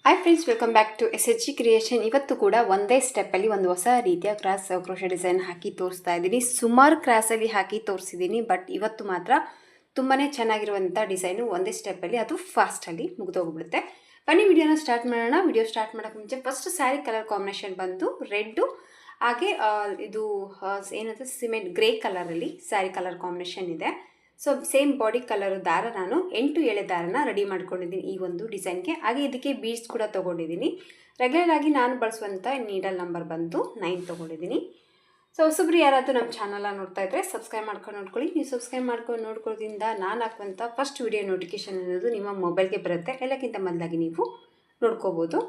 Hi friends, welcome back to SHG creation. ಇವತ್ತು ಕೂಡ ಒಂದೇ ಸ್ಟೆಪ್ಪಲ್ಲಿ ಒಂದು ಹೊಸ ರೀತಿಯ ಕ್ರಾಸ್ ಕ್ರೋಶೆ ಡಿಸೈನ್ ಹಾಕಿ ತೋರಿಸ್ತಾ ಇದ್ದೀನಿ. ಸುಮಾರು ಕ್ರಾಸಲ್ಲಿ ಹಾಕಿ ತೋರಿಸಿದ್ದೀನಿ, ಬಟ್ ಇವತ್ತು ಮಾತ್ರ ತುಂಬಾ ಚೆನ್ನಾಗಿರುವಂಥ ಡಿಸೈನು ಒಂದೇ ಸ್ಟೆಪ್ಪಲ್ಲಿ, ಅದು ಫಾಸ್ಟಲ್ಲಿ ಮುಗಿದೋಗ್ಬಿಡುತ್ತೆ. ಬನ್ನಿ ವಿಡಿಯೋನ ಸ್ಟಾರ್ಟ್ ಮಾಡೋಣ. ವಿಡಿಯೋ ಸ್ಟಾರ್ಟ್ ಮಾಡೋಕ್ಕೆ ಮುಂಚೆ ಫಸ್ಟ್ ಸ್ಯಾರಿ ಕಲರ್ ಕಾಂಬಿನೇಷನ್ ಬಂದು ರೆಡ್ಡು, ಹಾಗೆ ಇದು ಏನಂತ ಸಿಮೆಂಟ್ ಗ್ರೇ ಕಲರಲ್ಲಿ ಸ್ಯಾರಿ ಕಲರ್ ಕಾಂಬಿನೇಷನ್ ಇದೆ. ಸೊ ಸೇಮ್ ಬಾಡಿ ಕಲರ್ ದಾರ ನಾನು 8 ಎಳೆ ದಾರನ ರೆಡಿ ಮಾಡ್ಕೊಂಡಿದ್ದೀನಿ ಈ ಒಂದು ಡಿಸೈನ್ಗೆ. ಹಾಗೆ ಇದಕ್ಕೆ ಬೀಡ್ಸ್ ಕೂಡ ತೊಗೊಂಡಿದ್ದೀನಿ. ರೆಗ್ಯುಲರ್ ಆಗಿ ನಾನು ಬಳಸುವಂಥ ನೀಡಲ್ ನಂಬರ್ ಬಂದು 9 ತೊಗೊಂಡಿದ್ದೀನಿ. ಸೊ ಹೊಸಬ್ರು ಯಾರಾದರೂ ನಮ್ಮ ಚಾನಲ ನೋಡ್ತಾ ಇದ್ದರೆ ಸಬ್ಸ್ಕ್ರೈಬ್ ಮಾಡ್ಕೊಂಡು ನೋಡ್ಕೊಳ್ಳಿ. ನೀವು ಸಬ್ಸ್ಕ್ರೈಬ್ ಮಾಡ್ಕೊಂಡು ನೋಡ್ಕೊಳ್ಳೋದ್ರಿಂದ ನಾನು ಹಾಕುವಂಥ ಫಸ್ಟ್ ವಿಡಿಯೋ ನೋಟಿಫಿಕೇಷನ್ ಅನ್ನೋದು ನಿಮ್ಮ ಮೊಬೈಲ್ಗೆ ಬರುತ್ತೆ. ಎಲ್ಲಕ್ಕಿಂತ ಮೊದಲಾಗಿ ನೀವು ನೋಡ್ಕೋಬೋದು.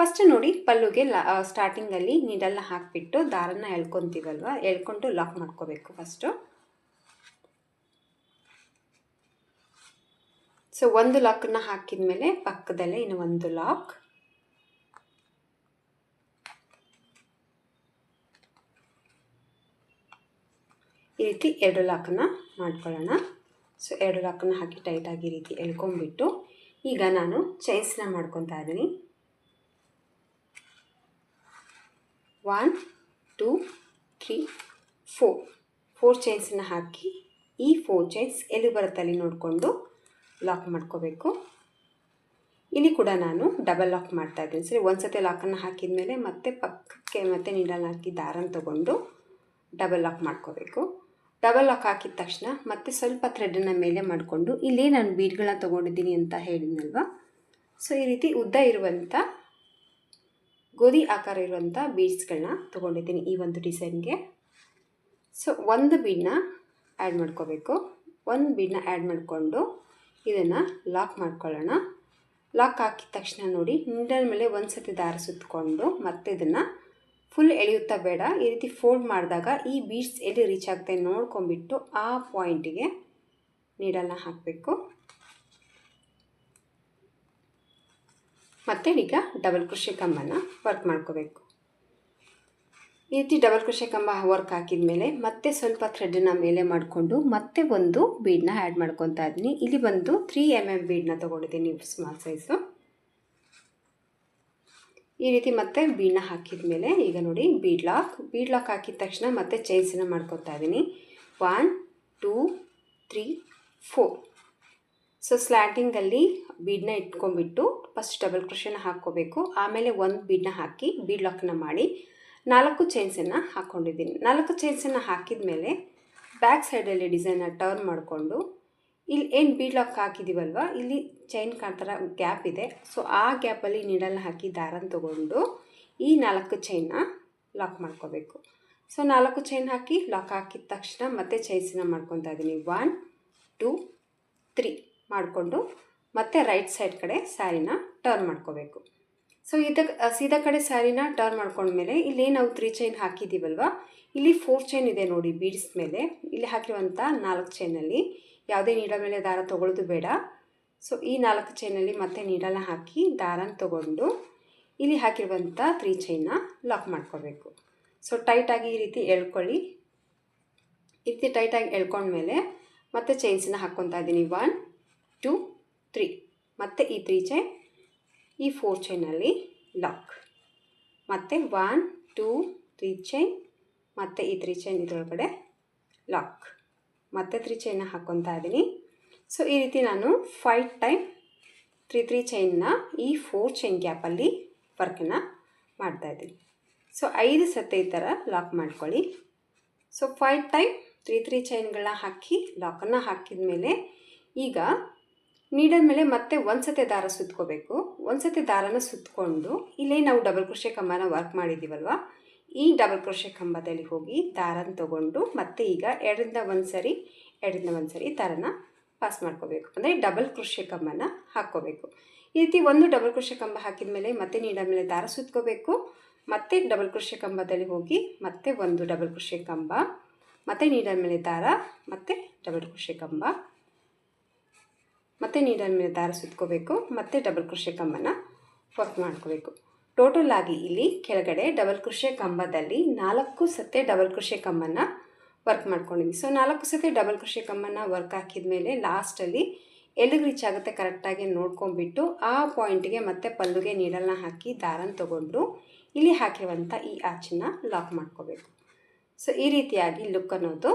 ಫಸ್ಟ್ ನೋಡಿ, ಪಲ್ಲುಗೆ ಸ್ಟಾರ್ಟಿಂಗಲ್ಲಿ ನೀಡಲ್ನ ಹಾಕಿಬಿಟ್ಟು ದಾರನ ಎಳ್ಕೊತೀವಲ್ವ, ಎಳ್ಕೊಂಡು ಲಾಕ್ ಮಾಡ್ಕೋಬೇಕು ಫಸ್ಟು. ಸೊ ಒಂದು ಲಾಕನ್ನ ಹಾಕಿದ ಮೇಲೆ ಪಕ್ಕದಲ್ಲೇ ಇನ್ನು ಒಂದು ಲಾಕ್, ಈ ರೀತಿ 2 ಲಾಕನ್ನು ಮಾಡ್ಕೊಳ್ಳೋಣ. ಸೊ 2 ಲಾಕನ್ನು ಹಾಕಿ ಟೈಟಾಗಿ ಈ ರೀತಿ ಎಳ್ಕೊಂಡ್ಬಿಟ್ಟು ಈಗ ನಾನು ಚೈನ್ಸ್ನ ಮಾಡ್ಕೊತಾ ಇದ್ದೀನಿ. 1 2 3 4 ಚೈನ್ಸನ್ನು ಹಾಕಿ ಈ 4 ಚೈನ್ಸ್ ಎಲ್ಲಿ ಬರುತ್ತೆ ಅಲ್ಲಿ ನೋಡಿಕೊಂಡು ಲಾಕ್ ಮಾಡ್ಕೋಬೇಕು. ಇಲ್ಲಿ ಕೂಡ ನಾನು ಡಬಲ್ ಲಾಕ್ ಮಾಡ್ತಾ ಇದ್ದೀನಿ. ಸರಿ, ಒಂದು ಸತಿ ಲಾಕನ್ನು ಹಾಕಿದ ಮೇಲೆ ಮತ್ತೆ ಪಕ್ಕಕ್ಕೆ ಮತ್ತೆ ನೀಡಲ್ ಹಾಕಿ ದಾರನ ತೊಗೊಂಡು ಡಬಲ್ ಲಾಕ್ ಮಾಡ್ಕೋಬೇಕು. ಡಬಲ್ ಲಾಕ್ ಹಾಕಿದ ತಕ್ಷಣ ಮತ್ತೆ ಸ್ವಲ್ಪ ಥ್ರೆಡನ್ನು ಮೇಲೆ ಮಾಡಿಕೊಂಡು, ಇಲ್ಲಿ ನಾನು ಬೀಡ್ಗಳನ್ನ ತೊಗೊಂಡಿದ್ದೀನಿ ಅಂತ ಹೇಳಿದ್ನಲ್ವ, ಸೊ ಈ ರೀತಿ ಉದ್ದ ಇರುವಂಥ ಗೋಧಿ ಆಕಾರ ಇರುವಂಥ ಬೀಡ್ಸ್ಗಳನ್ನ ತೊಗೊಂಡಿದ್ದೀನಿ ಈ ಒಂದು ಡಿಸೈನ್ಗೆ. ಸೊ ಒಂದು ಬೀಡನ್ನ ಆ್ಯಡ್ ಮಾಡ್ಕೋಬೇಕು. ಒಂದು ಬೀಡನ್ನ ಆ್ಯಡ್ ಮಾಡಿಕೊಂಡು ಇದನ್ನು ಲಾಕ್ ಮಾಡ್ಕೊಳ್ಳೋಣ. ಲಾಕ್ ಹಾಕಿದ ತಕ್ಷಣ ನೋಡಿ, ನೀಡಲ್ ಮೇಲೆ ಒಂದು ಸತಿ ದಾರ ಸುತ್ತಕೊಂಡು ಮತ್ತೆ ಇದನ್ನು ಫುಲ್ ಎಳೆಯುತ್ತಾ ಬೇಡ, ಈ ರೀತಿ ಫೋಲ್ಡ್ ಮಾಡಿದಾಗ ಈ ಬೀಡ್ಸ್ ಎಲ್ಲಿ ರೀಚ್ ಆಗುತ್ತೆ ನೋಡ್ಕೊಂಬಿಟ್ಟು ಆ ಪಾಯಿಂಟಿಗೆ ನೀಡಲ್ನ ಹಾಕಬೇಕು. ಮತ್ತು ಈಗ ಡಬಲ್ ಕ್ರೋಶೆ ಕಂಬನ ವರ್ಕ್ ಮಾಡ್ಕೋಬೇಕು. ಈ ರೀತಿ ಡಬಲ್ ಕ್ರೋಶೆ ಕಂಬ ವರ್ಕ್ ಹಾಕಿದ ಮೇಲೆ ಮತ್ತೆ ಸ್ವಲ್ಪ ಥ್ರೆಡನ್ನ ಮೇಲೆ ಮಾಡಿಕೊಂಡು ಮತ್ತೆ ಒಂದು ಬೀಡನ್ನ ಆ್ಯಡ್ ಮಾಡ್ಕೊತಾ ಇದ್ದೀನಿ. ಇಲ್ಲಿ ಬಂದು 3 mm ಬೀಡನ್ನ ತೊಗೊಂಡಿದ್ದೀನಿ, ಸ್ಮಾಲ್ ಸೈಜು. ಈ ರೀತಿ ಮತ್ತೆ ಬೀಡನ್ನ ಹಾಕಿದ ಮೇಲೆ ಈಗ ನೋಡಿ, ಬೀಡ್ ಲಾಕ್ ಹಾಕಿದ ತಕ್ಷಣ ಮತ್ತೆ ಚೈನ್ಸನ್ನು ಮಾಡ್ಕೊತಾ ಇದ್ದೀನಿ. 1 2 3 4. ಸೊ ಸ್ಲ್ಯಾಂಟಿಂಗಲ್ಲಿ ಬೀಡನ್ನ ಇಟ್ಕೊಂಡ್ಬಿಟ್ಟು ಫಸ್ಟ್ ಡಬಲ್ ಕ್ರೋಶೆನ ಹಾಕ್ಕೋಬೇಕು. ಆಮೇಲೆ ಒಂದು ಬೀಡನ್ನ ಹಾಕಿ ಬೀಡ್ ಲಾಕ್ನ ಮಾಡಿ 4 ಚೈನ್ಸನ್ನು ಹಾಕ್ಕೊಂಡಿದ್ದೀನಿ. 4 ಚೈನ್ಸನ್ನು ಹಾಕಿದ ಮೇಲೆ ಬ್ಯಾಕ್ ಸೈಡಲ್ಲಿ ಡಿಸೈನ್ನ ಟರ್ನ್ ಮಾಡಿಕೊಂಡು ಇಲ್ಲಿ ಏನು ಬೀಡ್ ಲಾಕ್ ಹಾಕಿದ್ದೀವಲ್ವ, ಇಲ್ಲಿ ಚೈನ್ ಕಾಣ್ತಾರ ಗ್ಯಾಪ್ ಇದೆ. ಸೊ ಆ ಗ್ಯಾಪಲ್ಲಿ ನೀಡಲ್ನ ಹಾಕಿ ದಾರನ ತೊಗೊಂಡು ಈ 4 ಚೈನ್ನ ಲಾಕ್ ಮಾಡ್ಕೋಬೇಕು. ಸೊ 4 ಚೈನ್ ಹಾಕಿ ಲಾಕ್ ಹಾಕಿದ ತಕ್ಷಣ ಮತ್ತೆ ಚೈನ್ಸನ್ನ ಮಾಡ್ಕೊತಾ ಇದ್ದೀನಿ. 1 2 3 ಮಾಡಿಕೊಂಡು ಮತ್ತೆ ರೈಟ್ ಸೈಡ್ ಕಡೆ ಸ್ಯಾರಿನ ಟರ್ನ್ ಮಾಡ್ಕೋಬೇಕು. ಸೊ ಸೀದಾ ಕಡೆ ಸ್ಯಾರಿನ ಟರ್ನ್ ಮಾಡ್ಕೊಂಡ್ಮೇಲೆ ಇಲ್ಲಿ ನಾವು 3 ಚೈನ್ ಹಾಕಿದ್ದೀವಲ್ವ, ಇಲ್ಲಿ 4 ಚೈನ್ ಇದೆ ನೋಡಿ ಬೀಡ್ಸ್ ಮೇಲೆ. ಇಲ್ಲಿ ಹಾಕಿರುವಂಥ 4 ಚೈನಲ್ಲಿ ಯಾವುದೇ ನೀಡಲ್ ಮೇಲೆ ದಾರ ತೊಗೊಳ್ಳೋದು ಬೇಡ. ಸೊ ಈ 4 ಚೈನಲ್ಲಿ ಮತ್ತೆ ನೀಡಲ್ನ ಹಾಕಿ ದಾರನ ತೊಗೊಂಡು ಇಲ್ಲಿ ಹಾಕಿರುವಂಥ 3 ಚೈನ್ನ ಲಾಕ್ ಮಾಡ್ಕೋಬೇಕು. ಸೊ ಟೈಟಾಗಿ ಈ ರೀತಿ ಎಳ್ಕೊಳ್ಳಿ. ಈ ರೀತಿ ಟೈಟಾಗಿ ಎಳ್ಕೊಂಡ್ಮೇಲೆ ಮತ್ತೆ ಚೈನ್ಸನ್ನ ಹಾಕ್ಕೊತಾ ಇದ್ದೀನಿ. 1 2 3 ಮತ್ತು ಈ 3 ಚೈನ್, ಈ 4 ಚೈನಲ್ಲಿ ಲಾಕ್, ಮತ್ತು 1 2 3 ಚೈನ್ ಮತ್ತು ಈ 3 ಚೈನ್ ಇದರೊಳಗಡೆ ಲಾಕ್, ಮತ್ತು 3 ಚೈನ್ನ ಹಾಕ್ಕೊತಾ ಇದ್ದೀನಿ. ಸೊ ಈ ರೀತಿ ನಾನು 5 ಟೈಮ್ 3 ಚೈನ್ನ ಈ 4 ಚೈನ್ ಗ್ಯಾಪಲ್ಲಿ ವರ್ಕನ್ನು ಮಾಡ್ತಾಯಿದ್ದೀನಿ. ಸೊ 5 ಸತಿ ಈ ಥರ ಲಾಕ್ ಮಾಡ್ಕೊಳ್ಳಿ. ಸೊ 5 ಟೈಮ್ 3 ಚೈನ್ಗಳನ್ನ ಹಾಕಿ ಲಾಕನ್ನು ಹಾಕಿದ ಮೇಲೆ ಈಗ ನೀಡಲ್ ಮೇಲೆ ಮತ್ತೆ ಒಂದು ಸತಿ ದಾರ ಸುತ್ಕೋಬೇಕು. ಒಂದು ಸತಿ ದಾರನ ಸುತ್ತಕೊಂಡು ಇಲ್ಲೇ ನಾವು ಡಬಲ್ ಕ್ರೋಶೆ ಕಂಬನ ವರ್ಕ್ ಮಾಡಿದ್ದೀವಲ್ವ, ಈ ಡಬಲ್ ಕ್ರೋಶೆ ಕಂಬದಲ್ಲಿ ಹೋಗಿ ದಾರನ ತೊಗೊಂಡು ಮತ್ತೆ ಈಗ 2ರಿಂದ 1 ಸರಿ 2ರಿಂದ 1 ಸರಿ ದಾರನ ಪಾಸ್ ಮಾಡ್ಕೋಬೇಕು. ಅಂದರೆ ಡಬಲ್ ಕ್ರೋಶೆ ಕಂಬನ ಹಾಕ್ಕೋಬೇಕು. ಈ ರೀತಿ ಒಂದು ಡಬಲ್ ಕ್ರೋಶೆ ಕಂಬ ಹಾಕಿದ ಮೇಲೆ ಮತ್ತೆ ನೀಡಲ್ ಮೇಲೆ ದಾರ ಸುತ್ಕೋಬೇಕು. ಮತ್ತೆ ಡಬಲ್ ಕ್ರೋಶೆ ಕಂಬದಲ್ಲಿ ಹೋಗಿ ಮತ್ತೆ ಒಂದು ಡಬಲ್ ಕ್ರೋಶೆ ಕಂಬ, ಮತ್ತು ನೀಡಲ್ ಮೇಲೆ ದಾರ, ಮತ್ತು ಡಬಲ್ ಕ್ರೋಶೆ ಕಂಬ, ಮತ್ತು ನೀಡಲ್ ಮೇಲೆ ದಾರ ಸುತ್ಕೋಬೇಕು, ಮತ್ತು ಡಬಲ್ ಕ್ರೋಶೆ ಕಂಬನ ವರ್ಕ್ ಮಾಡ್ಕೋಬೇಕು. ಟೋಟಲ್ ಆಗಿ ಇಲ್ಲಿ ಕೆಳಗಡೆ ಡಬಲ್ ಕ್ರೋಶೆ ಕಂಬದಲ್ಲಿ 4 ಸತಿ ಡಬಲ್ ಕ್ರೋಶೆ ಕಂಬನ ವರ್ಕ್ ಮಾಡ್ಕೊಂಡಿದ್ದೀನಿ. ಸೊ 4 ಸತಿ ಡಬಲ್ ಕ್ರೋಶೆ ಕಂಬನ ವರ್ಕ್ ಹಾಕಿದ ಮೇಲೆ ಲಾಸ್ಟಲ್ಲಿ ಎಲ್ಲಿಗೆ ರೀಚ್ ಆಗುತ್ತೆ ಕರೆಕ್ಟಾಗಿ ನೋಡ್ಕೊಂಡ್ಬಿಟ್ಟು ಆ ಪಾಯಿಂಟಿಗೆ ಮತ್ತೆ ಪಲ್ಲುಗೆ ನೀಡಲ್ನ ಹಾಕಿ ದಾರನ ತೊಗೊಂಡು ಇಲ್ಲಿ ಹಾಕಿರುವಂಥ ಈ ಆಚನ್ನ ಲಾಕ್ ಮಾಡ್ಕೋಬೇಕು. ಸೊ ಈ ರೀತಿಯಾಗಿ ಲುಕ್ ಅನ್ನೋದು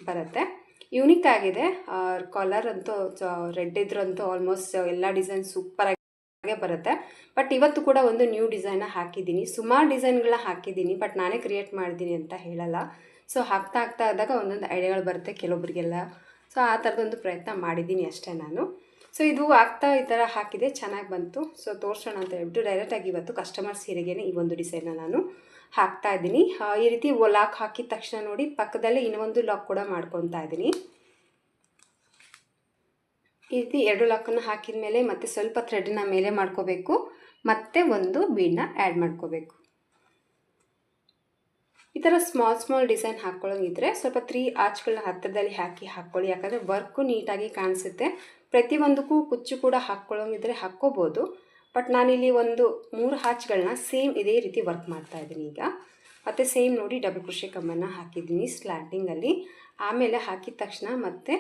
ಬರುತ್ತೆ. ಯೂನಿಕ್ ಆಗಿದೆ. ಕಾಲರ್ ಅಂತೂ ರೆಡ್ ಇದ್ರಂತೂ ಆಲ್ಮೋಸ್ಟ್ ಎಲ್ಲ ಡಿಸೈನ್ ಸೂಪರಾಗಿ ಬರುತ್ತೆ. ಬಟ್ ಇವತ್ತು ಕೂಡ ಒಂದು ನ್ಯೂ ಡಿಸೈನ್ನ ಹಾಕಿದ್ದೀನಿ. ಸುಮಾರು ಡಿಸೈನ್ಗಳನ್ನ ಹಾಕಿದ್ದೀನಿ, ಬಟ್ ನಾನೇ ಕ್ರಿಯೇಟ್ ಮಾಡಿದ್ದೀನಿ ಅಂತ ಹೇಳಲ್ಲ. ಸೊ ಹಾಕ್ತಾ ಆದಾಗ ಒಂದೊಂದು ಐಡಿಯಾಗಳು ಬರುತ್ತೆ ಕೆಲವೊಬ್ಬರಿಗೆಲ್ಲ. ಸೊ ಆ ಥರದೊಂದು ಪ್ರಯತ್ನ ಮಾಡಿದ್ದೀನಿ ಅಷ್ಟೇ ನಾನು. ಸೊ ಇದು ಆಗ್ತಾ ಈ ಥರ ಹಾಕಿದೆ, ಚೆನ್ನಾಗಿ ಬಂತು. ಸೊ ತೋರಿಸೋಣ ಅಂತ ಹೇಳ್ಬಿಟ್ಟು ಡೈರೆಕ್ಟಾಗಿ ಇವತ್ತು ಕಸ್ಟಮರ್ ಸೀರೆಗೆ ಈ ಒಂದು ಡಿಸೈನ್ನ ನಾನು ಹಾಕ್ತಾ ಇದ್ದೀನಿ. ಈ ರೀತಿ ಲಾಕ್ ಹಾಕಿದ ತಕ್ಷಣ ನೋಡಿ ಪಕ್ಕದಲ್ಲೇ ಇನ್ನೊಂದು ಲಾಕ್ ಕೂಡ ಮಾಡ್ಕೊತಾ ಇದ್ದೀನಿ. ಈ ರೀತಿ 2 ಲಾಕನ್ನು ಹಾಕಿದ ಮೇಲೆ ಮತ್ತೆ ಸ್ವಲ್ಪ ಥ್ರೆಡ್ನ ಮೇಲೆ ಮಾಡ್ಕೋಬೇಕು, ಮತ್ತೆ ಒಂದು ಬೀಡನ್ನ ಆ್ಯಡ್ ಮಾಡ್ಕೋಬೇಕು. ಈ ಥರ ಸ್ಮಾಲ್ ಡಿಸೈನ್ ಹಾಕ್ಕೊಳ್ಳೋಂಗಿದ್ರೆ ಸ್ವಲ್ಪ 3 ಆರ್ಚ್ಗಳನ್ನ ಹತ್ತಿರದಲ್ಲಿ ಹಾಕ್ಕೊಳ್ಳಿ. ಯಾಕಂದರೆ ವರ್ಕು ನೀಟಾಗಿ ಕಾಣಿಸುತ್ತೆ. ಪ್ರತಿಯೊಂದಕ್ಕೂ ಕುಚ್ಚು ಕೂಡ ಹಾಕ್ಕೊಳ್ಳೋಂಗಿದ್ರೆ ಹಾಕ್ಕೋಬೋದು. ಬಟ್ ನಾನಿಲ್ಲಿ ಒಂದು 3 ಆರ್ಚ್ಗಳನ್ನ ಸೇಮ್ ಇದೇ ರೀತಿ ವರ್ಕ್ ಮಾಡ್ತಾ ಇದ್ದೀನಿ ಈಗ. ಮತ್ತು ಸೇಮ್ ನೋಡಿ ಡಬಲ್ ಕ್ರೋಶೆ ಕಮ್ಮನ್ನು ಹಾಕಿದ್ದೀನಿ ಸ್ಲ್ಯಾಂಟಿಂಗಲ್ಲಿ. ಆಮೇಲೆ ಹಾಕಿದ ತಕ್ಷಣ ಮತ್ತೆ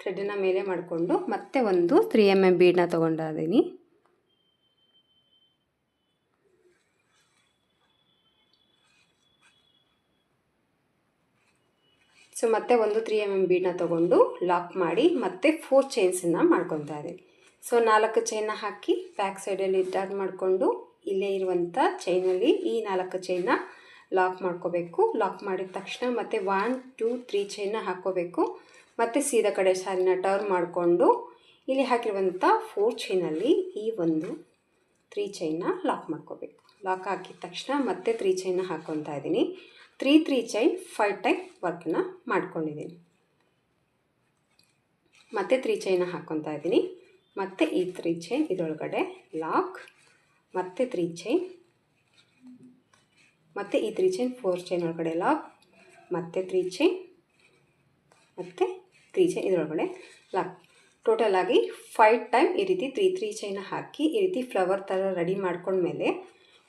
ಥ್ರೆಡನ್ನು ಮೇಲೆ ಮಾಡಿಕೊಂಡು ಮತ್ತೆ ಒಂದು 3 mm ಬೀಡನ್ನ ತೊಗೊಂಡಿದ್ದೀನಿ. ಸೊ ಮತ್ತೆ ಒಂದು 3 mm ಬೀಡನ್ನ ತೊಗೊಂಡು ಲಾಕ್ ಮಾಡಿ ಮತ್ತೆ 4 ಚೈನ್ಸನ್ನು ಮಾಡ್ಕೊತಾ ಇದ್ದೀನಿ. ಸೊ 4 ಚೈನ್ನ ಹಾಕಿ ಬ್ಯಾಕ್ ಸೈಡಲ್ಲಿ ಟರ್ನ್ ಮಾಡಿಕೊಂಡು ಇಲ್ಲೇ ಇರುವಂಥ ಚೈನಲ್ಲಿ ಈ 4 ಚೈನ್ನ ಲಾಕ್ ಮಾಡ್ಕೋಬೇಕು. ಲಾಕ್ ಮಾಡಿದ ತಕ್ಷಣ ಮತ್ತೆ 1 2 3 ಚೈನ್ನ ಹಾಕ್ಕೋಬೇಕು. ಮತ್ತು ಸೀದಾ ಕಡೆ ಸಾರಿನ ಟರ್ನ್ ಮಾಡಿಕೊಂಡು ಇಲ್ಲಿ ಹಾಕಿರುವಂಥ 4 ಚೈನಲ್ಲಿ ಈ ಒಂದು 3 ಚೈನ್ನ ಲಾಕ್ ಮಾಡ್ಕೋಬೇಕು. ಲಾಕ್ ಹಾಕಿದ ತಕ್ಷಣ ಮತ್ತೆ 3 ಚೈನ್ನ ಹಾಕ್ಕೊತಾ ಇದ್ದೀನಿ. 3 ಚೈನ್ 5 ಟೈಮ್ ವರ್ಕನ್ನ ಮಾಡ್ಕೊಂಡಿದ್ದೀನಿ. ಮತ್ತೆ 3 ಚೈನ್ನ ಹಾಕ್ಕೊತಾ ಇದ್ದೀನಿ. ಮತ್ತು ಈ 3 ಚೈನ್ ಇದರೊಳಗಡೆ ಲಾಕ್, ಮತ್ತೆ 3 ಚೈನ್, ಮತ್ತು ಈ 3 ಚೈನ್ 4 ಚೈನ್ ಒಳಗಡೆ ಲಾಕ್, ಮತ್ತೆ 3 ಚೈನ್, ಮತ್ತು 3 ಚೈನ್ ಇದರೊಳಗಡೆ ಲಾಕ್. ಟೋಟಲಾಗಿ 5 ಟೈಮ್ ಈ ರೀತಿ 3 ಚೈನ ಹಾಕಿ ಈ ರೀತಿ ಫ್ಲವರ್ ಥರ ರೆಡಿ ಮಾಡ್ಕೊಂಡ್ಮೇಲೆ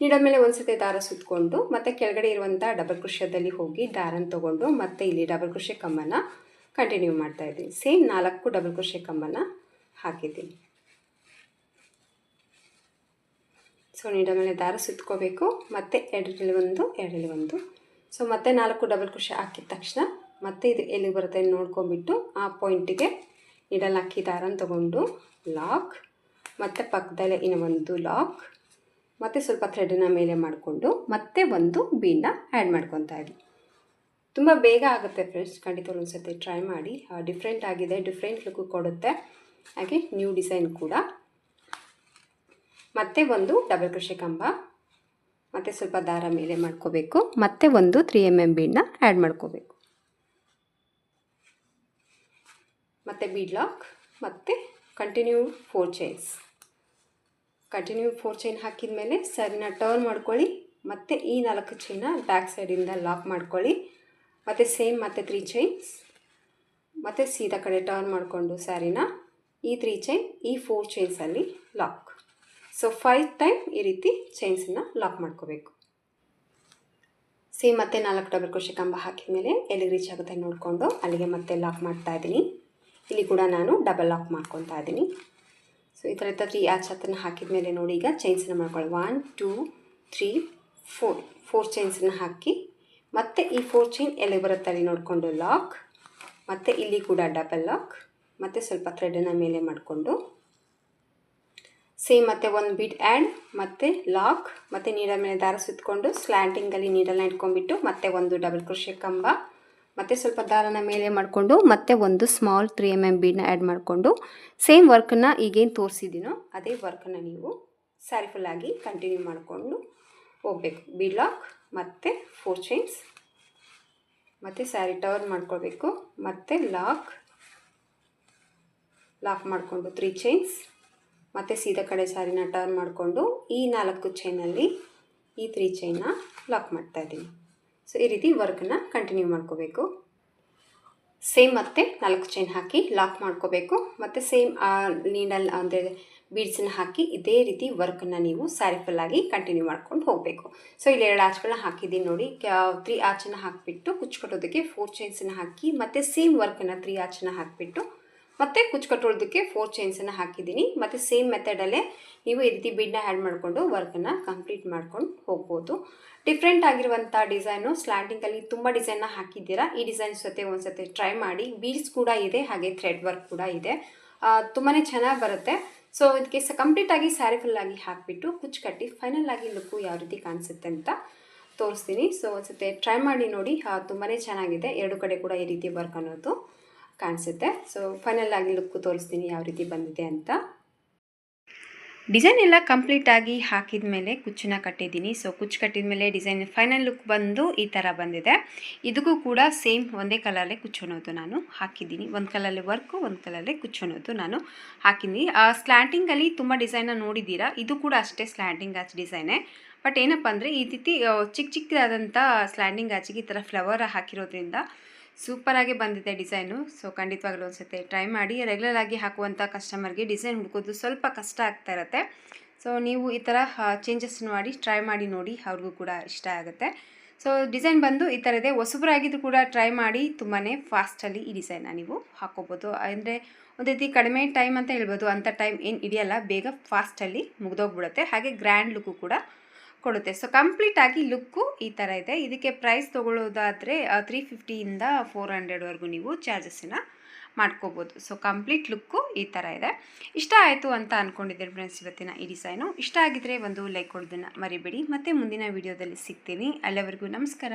ನೀಡಲ್ ಮೇಲೆ ಒಂದು ಸತಿ ದಾರ ಸುತ್ತಕೊಂಡು ಮತ್ತೆ ಕೆಳಗಡೆ ಇರುವಂಥ ಡಬಲ್ ಕ್ರೋಶದಲ್ಲಿ ಹೋಗಿ ದಾರನ ತೊಗೊಂಡು ಮತ್ತೆ ಇಲ್ಲಿ ಡಬಲ್ ಕ್ರೋಶೆ ಕಮ್ಮನ್ನು ಕಂಟಿನ್ಯೂ ಮಾಡ್ತಾಯಿದ್ದೀನಿ. ಸೇಮ್ 4 ಡಬಲ್ ಕ್ರೋಶೆ ಕಮ್ಮನ್ನು ಹಾಕಿದ್ದೀನಿ. ಸೊ ನೀಡಲ್ ಮೇಲೆ ದಾರ ಸುತ್ಕೋಬೇಕು, ಮತ್ತು ಎರಡರಲ್ಲಿ ಒಂದು. ಸೊ ಮತ್ತೆ 4 ಡಬಲ್ ಕ್ರೋಶೆ ಹಾಕಿದ ತಕ್ಷಣ ಮತ್ತೆ ಇದು ಎಲ್ಲಿ ಬರುತ್ತೆ ನೋಡ್ಕೊಂಬಿಟ್ಟು ಆ ಪಾಯಿಂಟಿಗೆ ನೀಡಲ್ ಹಾಕಿ ದಾರನ ತೊಗೊಂಡು ಲಾಕ್, ಮತ್ತು ಪಕ್ಕದಲ್ಲೇ ಇನ್ನೊಂದು ಲಾಕ್, ಮತ್ತು ಸ್ವಲ್ಪ ಥ್ರೆಡನ್ನು ಮೇಲೆ ಮಾಡಿಕೊಂಡು ಮತ್ತೆ ಒಂದು ಬೀಡನ್ನ ಆ್ಯಡ್ ಮಾಡ್ಕೊತಾ ಇದ್ದೀನಿ. ತುಂಬ ಬೇಗ ಆಗುತ್ತೆ ಫ್ರೆಂಡ್ಸ್, ಖಂಡಿತ ಒಂದು ಸತಿ ಟ್ರೈ ಮಾಡಿ. ಡಿಫ್ರೆಂಟ್ ಆಗಿದೆ, ಡಿಫ್ರೆಂಟ್ ಲುಕ್ ಕೊಡುತ್ತೆ, ಹಾಗೆ ನ್ಯೂ ಡಿಸೈನ್ ಕೂಡ. ಮತ್ತೆ ಒಂದು ಡಬಲ್ ಕ್ರೋಶೆ ಕಂಬ, ಮತ್ತು ಸ್ವಲ್ಪ ದಾರ ಮೇಲೆ ಮಾಡ್ಕೋಬೇಕು, ಮತ್ತೆ ಒಂದು 3 mm ಬೀಡನ್ನ ಆ್ಯಡ್ ಮಾಡ್ಕೋಬೇಕು. ಮತ್ತು ಬೀಡ್ ಲಾಕ್, ಮತ್ತು ಕಂಟಿನ್ಯೂ 4 ಚೈನ್ಸ್. ಕಂಟಿನ್ಯೂ 4 ಚೈನ್ ಹಾಕಿದ ಮೇಲೆ ಸರಿನ ಟರ್ನ್ ಮಾಡ್ಕೊಳ್ಳಿ, ಮತ್ತು ಈ 4 ಚೈನ ಬ್ಯಾಕ್ ಸೈಡಿಂದ ಲಾಕ್ ಮಾಡ್ಕೊಳ್ಳಿ, ಮತ್ತು ಸೇಮ್ ಮತ್ತೆ 3 ಚೈನ್ಸ್, ಮತ್ತು ಸೀದಾ ಕಡೆ ಟರ್ನ್ ಮಾಡಿಕೊಂಡು ಸ್ಯಾರಿನ ಈ 3 ಚೈನ್ ಈ 4 ಚೈನ್ಸಲ್ಲಿ ಲಾಕ್. ಸೊ 5 ಟೈಮ್ ಈ ರೀತಿ ಚೈನ್ಸನ್ನು ಲಾಕ್ ಮಾಡ್ಕೋಬೇಕು. ಸೇಮ್ ಮತ್ತೆ 4 ಡಬಲ್ ಕ್ರೋಶೆ ಕಂಬ ಹಾಕಿದ ಮೇಲೆ ಎಲ್ಲಿಗೆ ರೀಚ್ ಆಗುತ್ತೆ ನೋಡಿಕೊಂಡು ಅಲ್ಲಿಗೆ ಮತ್ತೆ ಲಾಕ್ ಮಾಡ್ತಾಯಿದ್ದೀನಿ. ಇಲ್ಲಿ ಕೂಡ ನಾನು ಡಬಲ್ ಲಾಕ್ ಮಾಡ್ಕೊತಾ ಇದ್ದೀನಿ. ಸೊ ಈ ಥರ 3 ಆರ್ಚ್ ಹತ್ತನ್ನು ಹಾಕಿದ ಮೇಲೆ ನೋಡಿ ಈಗ ಚೈನ್ಸನ್ನು ಮಾಡ್ಕೊಳ್ಳಿ. 1 2 3 4 ಚೈನ್ಸನ್ನು ಹಾಕಿ ಮತ್ತು ಈ 4 ಚೈನ್ ಎಲ್ಲಿ ಬರುತ್ತೆ ಅಲ್ಲಿ ನೋಡಿಕೊಂಡು ಲಾಕ್, ಮತ್ತು ಇಲ್ಲಿ ಕೂಡ ಡಬಲ್ ಲಾಕ್, ಮತ್ತು ಸ್ವಲ್ಪ ಥ್ರೆಡನ್ನು ಮೇಲೆ ಮಾಡಿಕೊಂಡು ಸೇಮ್ ಮತ್ತೆ ಒಂದು ಬೀಡ್ ಆ್ಯಡ್, ಮತ್ತು ಲಾಕ್, ಮತ್ತು ನೀಡಲ್ ಮೇಲೆ ದಾರ ಸುತ್ತಕೊಂಡು ಸ್ಲ್ಯಾಂಟಿಂಗಲ್ಲಿ ನೀಡಲ್ನ ಇಟ್ಕೊಂಡ್ಬಿಟ್ಟು ಮತ್ತೆ ಒಂದು ಡಬಲ್ ಕ್ರೋಶೆ ಕಂಬ, ಮತ್ತು ಸ್ವಲ್ಪ ದಾರನ ಮೇಲೆ ಮಾಡಿಕೊಂಡು ಮತ್ತೆ ಒಂದು ಸ್ಮಾಲ್ 3 mm ಬೀಡನ್ನ ಆ್ಯಡ್ ಮಾಡಿಕೊಂಡು ಸೇಮ್ ವರ್ಕನ್ನು ಈಗೇನು ತೋರಿಸಿದ್ದೀನೋ ಅದೇ ವರ್ಕನ್ನು ನೀವು ಸ್ಯಾರಿ ಫುಲ್ಲಾಗಿ ಕಂಟಿನ್ಯೂ ಮಾಡಿಕೊಂಡು ಹೋಗಬೇಕು. ಬೀಡ್ ಲಾಕ್, ಮತ್ತು 4 ಚೈನ್ಸ್, ಮತ್ತು ಸ್ಯಾರಿ ಟರ್ನ್ ಮಾಡ್ಕೊಳ್ಬೇಕು, ಮತ್ತು ಲಾಕ್ ಮಾಡಿಕೊಂಡು 3 ಚೈನ್ಸ್, ಮತ್ತು ಸೀದಾ ಕಡೆ ಸ್ಯಾರಿನ ಟರ್ನ್ ಮಾಡಿಕೊಂಡು ಈ 4 ಚೈನಲ್ಲಿ ಈ 3 ಚೈನ್ನ ಲಾಕ್ ಮಾಡ್ತಾಯಿದ್ದೀನಿ. ಸೊ ಈ ರೀತಿ ವರ್ಕನ್ನು ಕಂಟಿನ್ಯೂ ಮಾಡ್ಕೋಬೇಕು. ಸೇಮ್ ಮತ್ತೆ 4 ಚೈನ್ ಹಾಕಿ ಲಾಕ್ ಮಾಡ್ಕೋಬೇಕು, ಮತ್ತು ಸೇಮ್ ನೀಡಲ್ ಅಂದರೆ ಬೀಡ್ಸನ್ನು ಹಾಕಿ ಇದೇ ರೀತಿ ವರ್ಕನ್ನು ನೀವು ಸ್ಯಾರಿ ಫುಲ್ಲಾಗಿ ಕಂಟಿನ್ಯೂ ಮಾಡ್ಕೊಂಡು ಹೋಗಬೇಕು. ಸೊ ಇಲ್ಲಿ 2 ಆರ್ಚ್ಗಳನ್ನ ಹಾಕಿದ್ದೀನಿ ನೋಡಿ. 3 ಆರ್ಚನ್ನು ಹಾಕಿಬಿಟ್ಟು ಕುಚ್ಚು ಕಟ್ಟೋದಕ್ಕೆ 4 ಚೈನ್ಸನ್ನು ಹಾಕಿ ಮತ್ತು ಸೇಮ್ ವರ್ಕನ್ನು 3 ಆರ್ಚನ್ನು ಹಾಕಿಬಿಟ್ಟು ಮತ್ತು ಕುಚ್ಚು ಕಟ್ಟೋದಕ್ಕೆ 4 ಚೈನ್ಸನ್ನು ಹಾಕಿದ್ದೀನಿ. ಮತ್ತು ಸೇಮ್ ಮೆಥಡಲ್ಲೇ ನೀವು ಈ ರೀತಿ ಬೀಡನ್ನ ಆ್ಯಡ್ ಮಾಡಿಕೊಂಡು ವರ್ಕನ್ನು ಕಂಪ್ಲೀಟ್ ಮಾಡ್ಕೊಂಡು ಹೋಗ್ಬೋದು. ಡಿಫ್ರೆಂಟ್ ಆಗಿರುವಂಥ ಡಿಸೈನು, ಸ್ಲ್ಯಾಂಟಿಂಗಲ್ಲಿ ತುಂಬ ಡಿಸೈನ್ನ ಹಾಕಿದ್ದೀರಾ. ಈ ಡಿಸೈನ್ಸ್ ಜೊತೆ ಒಂದ್ಸತಿ ಟ್ರೈ ಮಾಡಿ. ಬೀಡ್ಸ್ ಕೂಡ ಇದೆ, ಹಾಗೆ ಥ್ರೆಡ್ ವರ್ಕ್ ಕೂಡ ಇದೆ. ತುಂಬಾ ಚೆನ್ನಾಗಿ ಬರುತ್ತೆ. ಸೊ ಇದಕ್ಕೆ ಕಂಪ್ಲೀಟಾಗಿ ಸ್ಯಾರಿ ಫುಲ್ಲಾಗಿ ಹಾಕಿಬಿಟ್ಟು ಕುಚ್ಚು ಕಟ್ಟಿ ಫೈನಲ್ ಆಗಿ ಲುಕ್ಕು ಯಾವ ರೀತಿ ಕಾಣಿಸುತ್ತೆ ಅಂತ ತೋರಿಸ್ತೀನಿ. ಸೊ ಒಂದ್ಸತಿ ಟ್ರೈ ಮಾಡಿ ನೋಡಿ, ತುಂಬಾ ಚೆನ್ನಾಗಿದೆ. ಎರಡು ಕಡೆ ಕೂಡ ಈ ರೀತಿ ವರ್ಕ್ ಅನ್ನೋದು ಕಾಣಿಸುತ್ತೆ. ಸೊ ಫೈನಲ್ ಆಗಿ ಲುಕ್ಕು ತೋರಿಸ್ತೀನಿ ಯಾವ ರೀತಿ ಬಂದಿದೆ ಅಂತ. ಡಿಸೈನ್ ಎಲ್ಲ ಕಂಪ್ಲೀಟಾಗಿ ಹಾಕಿದ ಮೇಲೆ ಕುಚ್ಚನ್ನ ಕಟ್ಟಿದ್ದೀನಿ. ಸೊ ಕುಚ್ಚು ಕಟ್ಟಿದ ಮೇಲೆ ಡಿಸೈನ್ ಫೈನಲ್ ಲುಕ್ ಬಂದು ಈ ಥರ ಬಂದಿದೆ. ಇದಕ್ಕೂ ಕೂಡ ಸೇಮ್ ಒಂದೇ ಕಲರಲ್ಲೇ ಕುಚ್ಚನ್ನೋದು ನಾನು ಹಾಕಿದ್ದೀನಿ. ಒಂದು ಕಲರಲ್ಲಿ ವರ್ಕು, ಒಂದು ಕಲರಲ್ಲೇ ಕುಚ್ಚನ್ನೋದು ನಾನು ಹಾಕಿದ್ದೀನಿ. ಸ್ಲ್ಯಾಂಟಿಂಗಲ್ಲಿ ತುಂಬ ಡಿಸೈನ್ನ ನೋಡಿದ್ದೀರಾ. ಇದು ಕೂಡ ಅಷ್ಟೇ ಸ್ಲ್ಯಾಂಟಿಂಗ್ ಆಚ್ ಡಿಸೈನೇ. ಬಟ್ ಏನಪ್ಪ ಅಂದರೆ ಈ ರೀತಿ ಚಿಕ್ಕ ಚಿಕ್ಕದಾದಂಥ ಸ್ಲ್ಯಾಂಡಿಂಗ್ ಆಚಿಗೆ ಈ ಥರ ಫ್ಲವರ್ ಹಾಕಿರೋದ್ರಿಂದ ಸೂಪರಾಗಿ ಬಂದಿದೆ ಡಿಸೈನು. ಸೊ ಖಂಡಿತವಾಗ್ಲೂ ಒಂದ್ಸತಿ ಟ್ರೈ ಮಾಡಿ. ರೆಗ್ಯುಲರ್ ಆಗಿ ಹಾಕುವಂಥ ಕಸ್ಟಮರ್ಗೆ ಡಿಸೈನ್ ಹುಡುಕೋದು ಸ್ವಲ್ಪ ಕಷ್ಟ ಆಗ್ತಾ ಇರುತ್ತೆ. ಸೊ ನೀವು ಈ ಥರ ಚೇಂಜಸ್ ಮಾಡಿ ಟ್ರೈ ಮಾಡಿ ನೋಡಿ, ಅವ್ರಿಗೂ ಕೂಡ ಇಷ್ಟ ಆಗುತ್ತೆ. ಸೊ ಡಿಸೈನ್ ಬಂದು ಈ ಥರ ಇದೆ. ಹೊಸಬರಾಗಿದ್ದು ಕೂಡ ಟ್ರೈ ಮಾಡಿ. ತುಂಬಾ ಫಾಸ್ಟಲ್ಲಿ ಈ ಡಿಸೈನ್ನ ನೀವು ಹಾಕ್ಕೋಬೋದು. ಅಂದರೆ ಒಂದು ರೀತಿ ಕಡಿಮೆ ಟೈಮ್ ಅಂತ ಹೇಳ್ಬೋದು. ಅಂಥ ಟೈಮ್ ಏನು ಹಿಡಿಯಲ್ಲ, ಬೇಗ ಫಾಸ್ಟಲ್ಲಿ ಮುಗಿದೋಗ್ಬಿಡುತ್ತೆ. ಹಾಗೆ ಗ್ರ್ಯಾಂಡ್ ಲುಕ್ಕು ಕೂಡ ಕೊಡುತ್ತೆ. ಸೊ ಕಂಪ್ಲೀಟಾಗಿ ಲುಕ್ಕು ಈ ಥರ ಇದೆ. ಇದಕ್ಕೆ ಪ್ರೈಸ್ ತೊಗೊಳ್ಳೋದಾದರೆ 350ಇಂದ 400ವರೆಗೂ ನೀವು ಚಾರ್ಜಸ್ಸನ್ನು ಮಾಡ್ಕೋಬೋದು. ಸೊ ಕಂಪ್ಲೀಟ್ ಲುಕ್ಕು ಈ ಥರ ಇದೆ. ಇಷ್ಟ ಆಯಿತು ಅಂತ ಅಂದ್ಕೊಂಡಿದ್ದೀನಿ ಫ್ರೆಂಡ್ಸ್ ಇವತ್ತಿನ ಈ ಡಿಸೈನು. ಇಷ್ಟ ಆಗಿದ್ದರೆ ಒಂದು ಲೈಕ್ ಕೊಡೋದನ್ನು ಮರಿಬೇಡಿ. ಮತ್ತೆ ಮುಂದಿನ ವೀಡಿಯೋದಲ್ಲಿ ಸಿಗ್ತೀನಿ. ಅಲ್ಲಿವರೆಗೂ ನಮಸ್ಕಾರ.